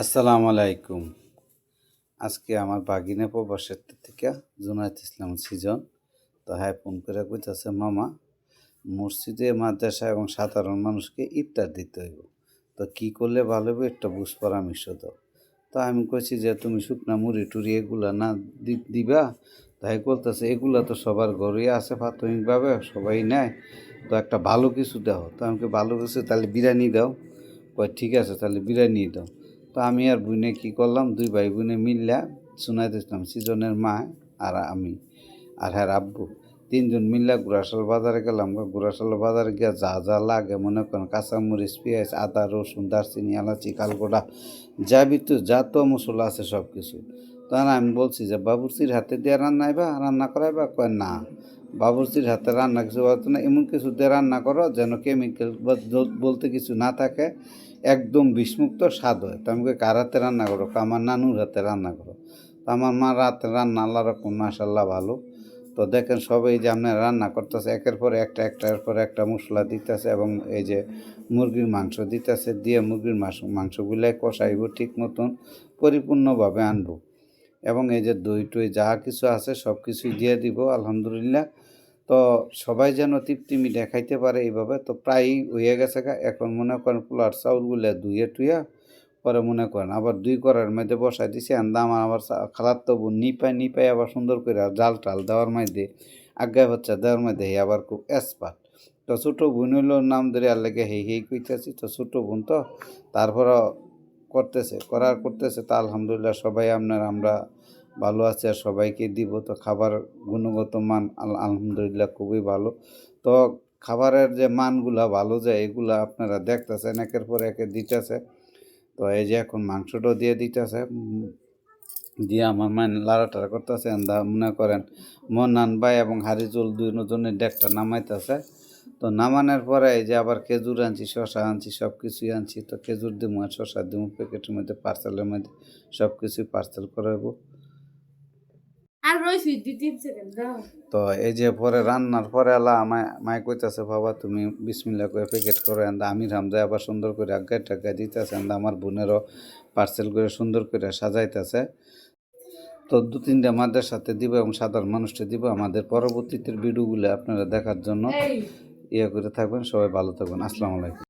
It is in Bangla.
আসসালামু আলাইকুম। আজকে আমার বাগিনা প্রবাসের থেকে জুনায়েদ ইসলাম সিজন। তো হ্যাঁ, ফোন করে কইতাছে, মামা মসজিদে, মাদ্রাসা এবং সাধারণ মানুষকে ইফতার দিতে হইব। তো কি করলে ভালো হবে একটা বুঝ পরামর্শ দাও। তো আমি কইছি যে তুমি শুকনা মুড়ি-টুড়ি এগুলা না দিবা। তাই বলতেছে এগুলা তো সবার ঘরেই আছে প্রাথমিকভাবে, সবাই নেয়। তো একটা ভালো কিছু দাও। তো আমি কই ভালো কিছু তাহলে বিরিয়ানি দাও। কয় ঠিক আছে তাহলে বিরিয়ানি দাও। তো আমি আর বুইনে কি করলাম, দুই ভাই বোনে মিললা জুনায়েদ ইসলাম সিজনের মা আর আমি আর হ্যাঁ আব্বু তিনজন মিললা গুড়াশাল বাজারে গেলাম। গুড়াশাল বাজারে গিয়া যা যা লাগে মনে করেন কাঁচামরিচ, পেঁয়াজ, আদা, রসুন, দারচিনি, এলাচি, কালগোটা, যা তো মশলা আছে সব কিছু। তখন আমি বলছি যে বাবুর্চির হাতে দিয়ে রান্না করাইবা। কয় না, বাবুর্চির হাতে রান্না কিছু বলতো না, এমন কিছু দিয়ে রান্না করো যেন কেমিক্যাল বলতে কিছু না থাকে, একদম বিষমুক্ত স্বাদ হয়। তো আমি কার হাতে রান্না করো? আমার নানুর হাতে রান্না করো। তো আমার মার হাতে রান্না আল্লাহ রকম মাশাল্লাহ ভালো। তো দেখেন সবাই যে আপনার রান্না করতেছে, একের পর একটার পর একটা মশলা দিতেছে এবং এই যে মুরগির মাংস দিতেছে, দিয়ে মুরগির মাংসগুলাই কষাইব ঠিক মতন পরিপূর্ণভাবে আনবো, এবং এই যে দই টই যা কিছু আছে সব কিছুই দিয়ে দিব আলহামদুলিল্লাহ। তো সবাই যেন তৃপ্তি মিটিয়ে খাইতে পারে এইভাবে। তো প্রায়ই হয়ে গেছে এখন মনে করেন পোলার চাউলগুলো ধুয়ে টুইয়া পরে মনে করেন আবার ২ কড়াইয়ের মধ্যে বসাই দিছি। আমার আবার খালাতো বোন নিপাই আবার সুন্দর করে জাল টাল দেওয়ার মধ্যে, আজ্ঞা হচ্ছে দেওয়ার মধ্যে হে আবার খুব এক্সপার্ট। তো ছোটো বোন হইলো নাম ধরে আর লেগে হেই কইতেছি। তো ছোটো বোন তো তারপরও করতেছে। তা আলহামদুলিল্লাহ সবাই আমরা ভালো আছি আর সবাইকে দিব। তো খাবার গুণগত মান আলহামদুলিল্লাহ খুবই ভালো। তো খাবারের যে মানগুলা ভালো যায় এগুলা আপনারা দেখতেছেন, একের পর একে দিতেছে। তো এই যে এখন মাংসটাও দিয়ে দিতেছে, দিয়ে আমার মা লাড়াটাড়া করতেছে। মনে করেন মন্নান ভাই এবং হারিজুল দুজনের ডেকটা নামাইতেছে। তো নামানোর পরে এই যে আবার খেজুর আনছি, শশা আনছি, সব কিছুই আনছি। তো খেজুর দিমু আর শশা দিমু প্যাকেটের মধ্যে, পার্সেলের মধ্যে সব কিছুই পার্সেল করাইব। আর রইছি 2-3 সেকেন্ড দাও। তো এই যে পরে রান্নার পরে আলা মায় কইতাছে, বাবা তুমি বিসমিল্লাহ করে প্যাকেট করো। আমি রামজায় আবার সুন্দর করে আজ্ঞা টাজ্ঞা দিতেছে। আমার বোনেরও পার্সেল করে সুন্দর করে সাজাইতেছে। তো ২-৩টা মাদের সাথে দিব এবং সাধারণ মানুষকে দিব। আমাদের পরবর্তীতে ভিডিওগুলো আপনারা দেখার জন্য এই ইয়ে করে থাকবেন। সবাই ভালো থাকবেন। আসসালামু আলাইকুম।